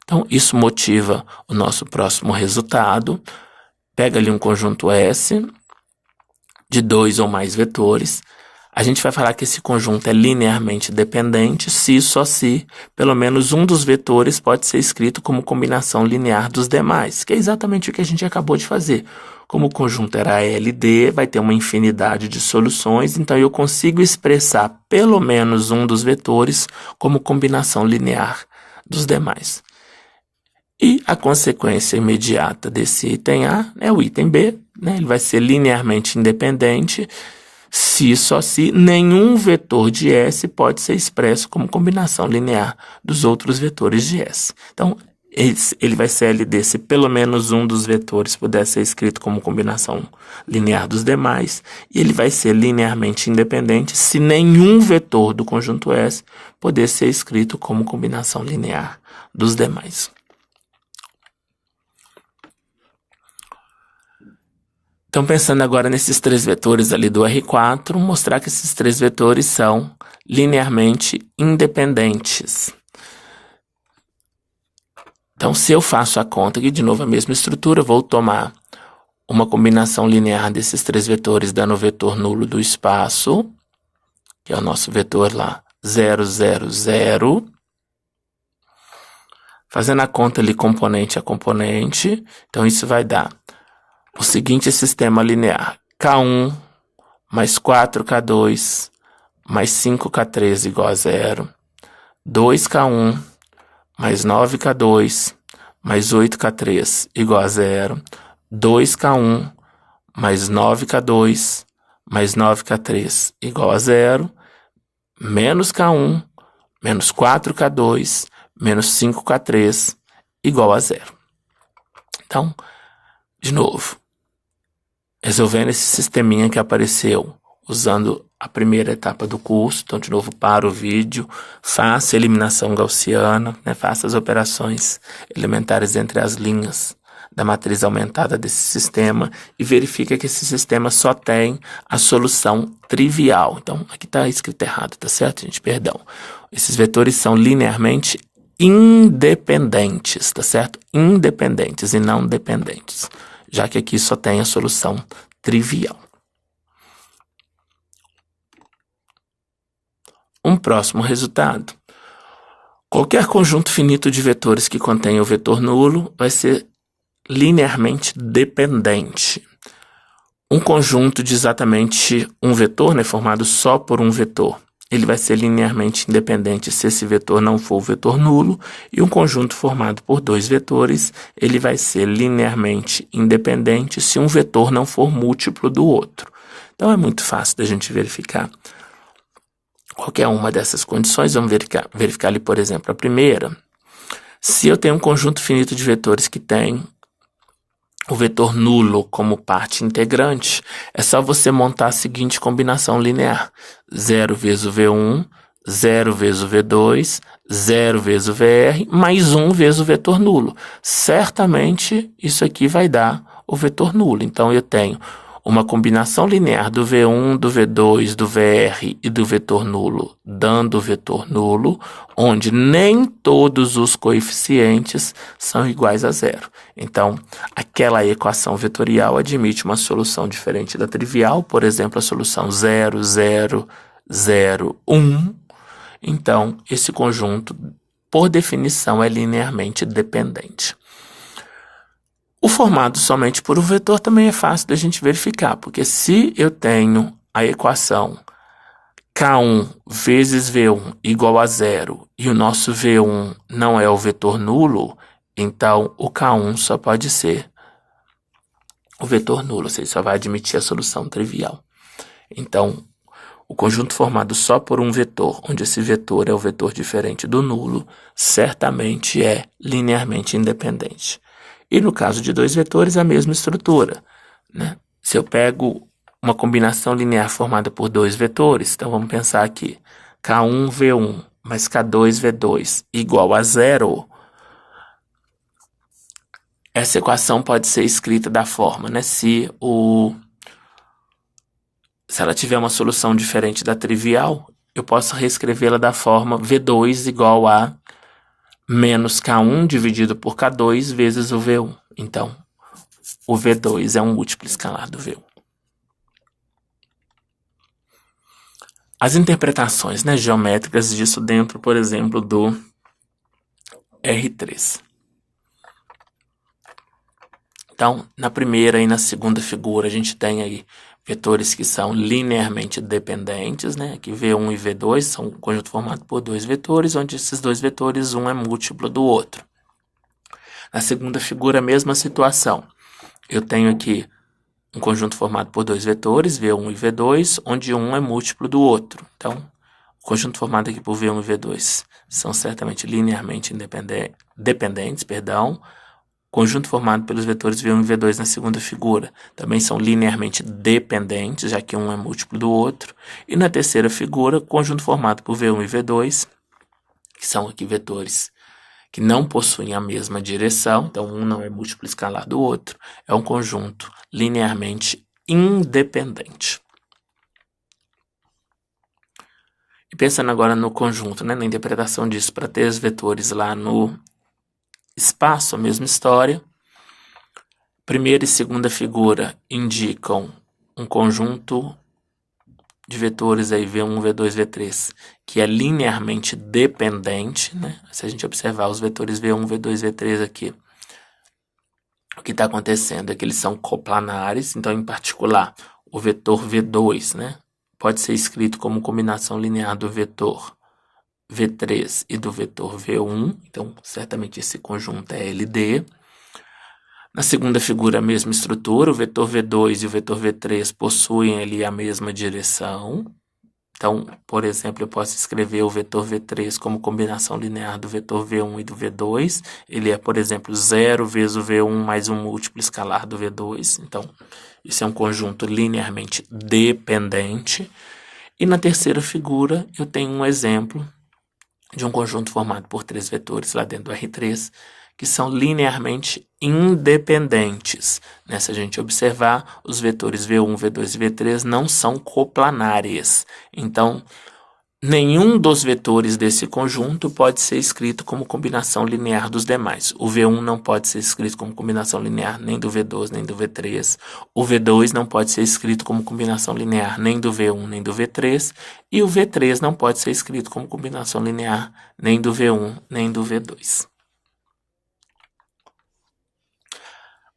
Então, isso motiva o nosso próximo resultado. Pega ali um conjunto S de 2 ou mais vetores. A gente vai falar que esse conjunto é linearmente dependente se e só se pelo menos um dos vetores pode ser escrito como combinação linear dos demais, que é exatamente o que a gente acabou de fazer. Como o conjunto era LD, vai ter uma infinidade de soluções, então eu consigo expressar pelo menos um dos vetores como combinação linear dos demais. E a consequência imediata desse item A é o item B, né? Ele vai ser linearmente independente se e só se nenhum vetor de S pode ser expresso como combinação linear dos outros vetores de S. Então, ele vai ser LD se pelo menos um dos vetores puder ser escrito como combinação linear dos demais, e ele vai ser linearmente independente se nenhum vetor do conjunto S puder ser escrito como combinação linear dos demais. Então, pensando agora nesses três vetores ali do R4, mostrar que esses três vetores são linearmente independentes. Então, se eu faço a conta aqui, de novo a mesma estrutura, vou tomar uma combinação linear desses três vetores, dando o vetor nulo do espaço, que é o nosso vetor lá, 0, 0, 0. Fazendo a conta ali componente a componente, então isso vai dar o seguinte sistema linear: K1 mais 4K2 mais 5K3 igual a 0, 2K1 mais 9K2 mais 8K3 igual a 0, 2K1 mais 9K2 mais 9K3 igual a 0, menos K1 menos 4K2 menos 5K3 igual a 0. Então, de novo, resolvendo esse sisteminha que apareceu usando a primeira etapa do curso. Então, de novo, para o vídeo, faça a eliminação gaussiana, né? Faça as operações elementares entre as linhas da matriz aumentada desse sistema e verifica que esse sistema só tem a solução trivial. Então, aqui está escrito errado, tá certo, gente? Perdão. Esses vetores são linearmente independentes, tá certo? Independentes e não dependentes, já que aqui só tem a solução trivial. Um próximo resultado: qualquer conjunto finito de vetores que contenha o vetor nulo vai ser linearmente dependente. Um conjunto de exatamente um vetor, né, formado só por um vetor, ele vai ser linearmente independente se esse vetor não for o vetor nulo, e um conjunto formado por dois vetores, ele vai ser linearmente independente se um vetor não for múltiplo do outro. Então é muito fácil da gente verificar qualquer uma dessas condições. Vamos verificar ali, por exemplo, a primeira. Se eu tenho um conjunto finito de vetores que tem o vetor nulo como parte integrante, é só você montar a seguinte combinação linear: 0 vezes o V1, 0 vezes o V2, 0 vezes o VR, mais 1 vezes o vetor nulo. Certamente isso aqui vai dar o vetor nulo. Então eu tenho uma combinação linear do V1, do V2, do VR e do vetor nulo, dando o vetor nulo, onde nem todos os coeficientes são iguais a 0. Então, aquela equação vetorial admite uma solução diferente da trivial, por exemplo, a solução 0, 0, 0, 1. Então, esse conjunto, por definição, é linearmente dependente. O formado somente por um vetor também é fácil da gente verificar, porque se eu tenho a equação K1 vezes V1 igual a 0 e o nosso V1 não é o vetor nulo, então o K1 só pode ser o vetor nulo, ou seja, só vai admitir a solução trivial. Então, o conjunto formado só por um vetor, onde esse vetor é o vetor diferente do nulo, certamente é linearmente independente. E no caso de dois vetores, a mesma estrutura, né? Se eu pego uma combinação linear formada por dois vetores, então vamos pensar aqui: K1, V1 mais K2, V2 igual a 0. Essa equação pode ser escrita da forma, né? Se ela tiver uma solução diferente da trivial, eu posso reescrevê-la da forma V2 igual a menos K1 dividido por K2 vezes o V1. Então, o V2 é um múltiplo escalar do V1. As interpretações, né, geométricas disso dentro, por exemplo, do R3. Então, na primeira e na segunda figura, a gente tem aí vetores que são linearmente dependentes, né? Aqui V1 e V2 são um conjunto formado por dois vetores, onde esses dois vetores, um é múltiplo do outro. Na segunda figura, a mesma situação. Eu tenho aqui um conjunto formado por dois vetores, V1 e V2, onde um é múltiplo do outro. Então, o conjunto formado aqui por V1 e V2 são certamente linearmente dependentes, Conjunto formado pelos vetores V1 e V2 na segunda figura também são linearmente dependentes, já que um é múltiplo do outro. E na terceira figura, conjunto formado por V1 e V2, que são aqui vetores que não possuem a mesma direção, então um não é múltiplo escalar do outro, é um conjunto linearmente independente. E pensando agora no conjunto, né, na interpretação disso para ter os vetores lá no espaço, a mesma história. Primeira e segunda figura indicam um conjunto de vetores aí V1, V2, V3, que é linearmente dependente, né? Se a gente observar os vetores V1, V2, V3 aqui, o que está acontecendo é que eles são coplanares, então, em particular, o vetor V2, né, pode ser escrito como combinação linear do vetor V3 e do vetor V1, então certamente esse conjunto é LD. Na segunda figura, a mesma estrutura, o vetor V2 e o vetor V3 possuem ali a mesma direção. Então, por exemplo, eu posso escrever o vetor V3 como combinação linear do vetor V1 e do V2. Ele é, por exemplo, 0 vezes o V1 mais um múltiplo escalar do V2. Então, isso é um conjunto linearmente dependente. E na terceira figura, eu tenho um exemplo de um conjunto formado por três vetores lá dentro do R3, que são linearmente independentes. Né? Se a gente observar, os vetores V1, V2 e V3 não são coplanares. Então, nenhum dos vetores desse conjunto pode ser escrito como combinação linear dos demais. O V1 não pode ser escrito como combinação linear nem do V2 nem do V3. O V2 não pode ser escrito como combinação linear nem do V1 nem do V3. E o V3 não pode ser escrito como combinação linear nem do V1 nem do V2.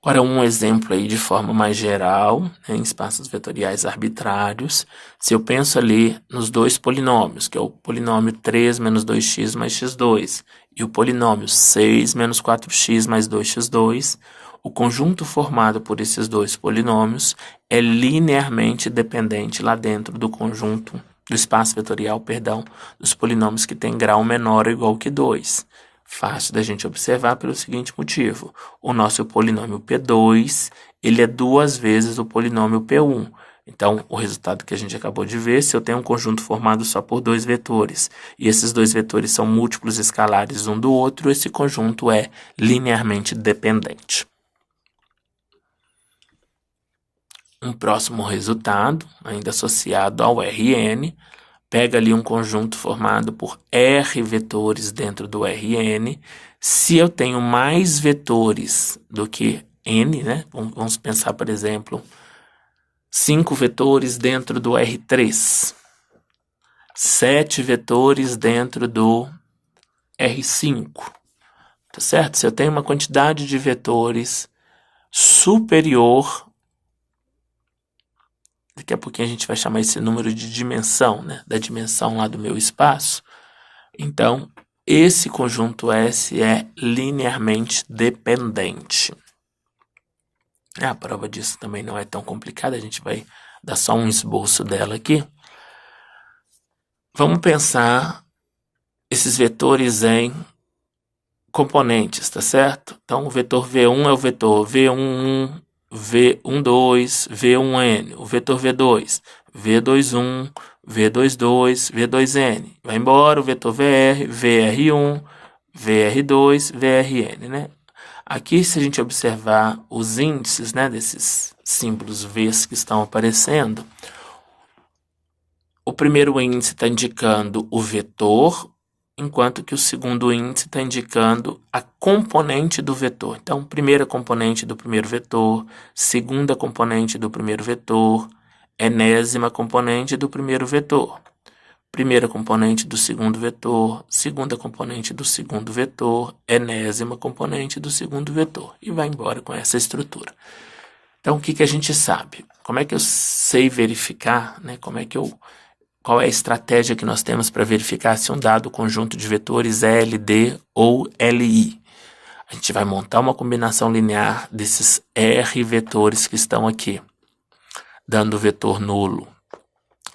Agora, um exemplo aí de forma mais geral, né, em espaços vetoriais arbitrários. Se eu penso ali nos dois polinômios, que é o polinômio 3 menos 2x mais x2 e o polinômio 6 menos 4x mais 2x2, o conjunto formado por esses dois polinômios é linearmente dependente lá dentro do conjunto, do espaço vetorial, dos polinômios que tem grau menor ou igual que 2. Fácil da gente observar pelo seguinte motivo. O nosso polinômio P2, ele é duas vezes o polinômio P1. Então, o resultado que a gente acabou de ver, se eu tenho um conjunto formado só por dois vetores, e esses dois vetores são múltiplos escalares um do outro, esse conjunto é linearmente dependente. Um próximo resultado, ainda associado ao Rn, pega ali um conjunto formado por R vetores dentro do Rn. Se eu tenho mais vetores do que N, né? Vamos pensar, por exemplo, 5 vetores dentro do R3, 7 vetores dentro do R5, tá certo? Se eu tenho uma quantidade de vetores superior, daqui a pouquinho a gente vai chamar esse número de dimensão, né? Da dimensão lá do meu espaço. Então, esse conjunto S é linearmente dependente. A prova disso também não é tão complicada, a gente vai dar só um esboço dela aqui. Vamos pensar esses vetores em componentes, tá certo? Então, o vetor V1 é o vetor V11, V12, V1N. O vetor V2, V21, V22, V2N. Vai embora o vetor VR, VR1, VR2, VRN, né? Aqui, se a gente observar os índices, né, desses símbolos V's que estão aparecendo, o primeiro índice está indicando o vetor, enquanto que o segundo índice está indicando a componente do vetor. Então, primeira componente do primeiro vetor, segunda componente do primeiro vetor, enésima componente do primeiro vetor, primeira componente do segundo vetor, segunda componente do segundo vetor, enésima componente do segundo vetor, e vai embora com essa estrutura. Então, o que a gente sabe? Como é que eu sei verificar, né? Qual é a estratégia que nós temos para verificar se um dado conjunto de vetores é LD ou LI? A gente vai montar uma combinação linear desses R vetores que estão aqui, dando o vetor nulo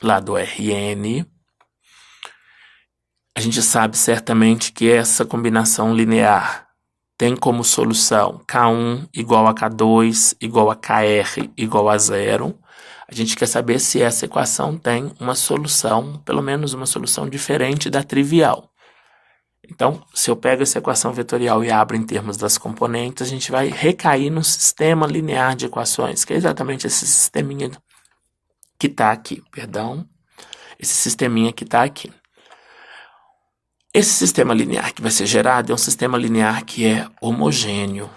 lá do Rn. A gente sabe certamente que essa combinação linear tem como solução K1 igual a K2 igual a KR igual a 0. A gente quer saber se essa equação tem uma solução, pelo menos uma solução diferente da trivial. Então, se eu pego essa equação vetorial e abro em termos das componentes, a gente vai recair no sistema linear de equações, que é exatamente esse sisteminha que está aqui, esse sisteminha que está aqui. Esse sistema linear que vai ser gerado é um sistema linear que é homogêneo.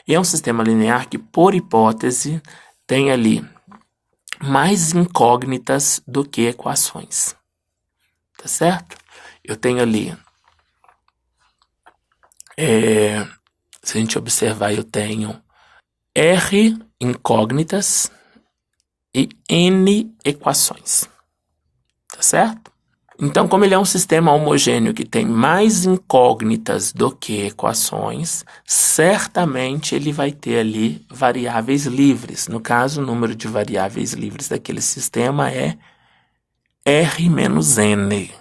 E é um sistema linear que, por hipótese, tem ali mais incógnitas do que equações. Tá certo? Eu tenho ali, se a gente observar, eu tenho R incógnitas e N equações. Tá certo? Então, como ele é um sistema homogêneo que tem mais incógnitas do que equações, certamente ele vai ter ali variáveis livres. No caso, o número de variáveis livres daquele sistema é R menos N.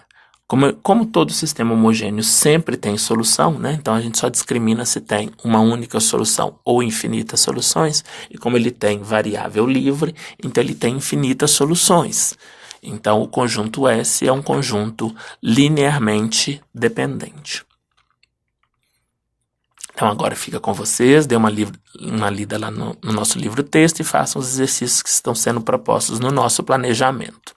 Como todo sistema homogêneo sempre tem solução, né? Então a gente só discrimina se tem uma única solução ou infinitas soluções. E como ele tem variável livre, então ele tem infinitas soluções. Então, o conjunto S é um conjunto linearmente dependente. Então, agora fica com vocês, dê uma lida lá no nosso livro-texto e façam os exercícios que estão sendo propostos no nosso planejamento.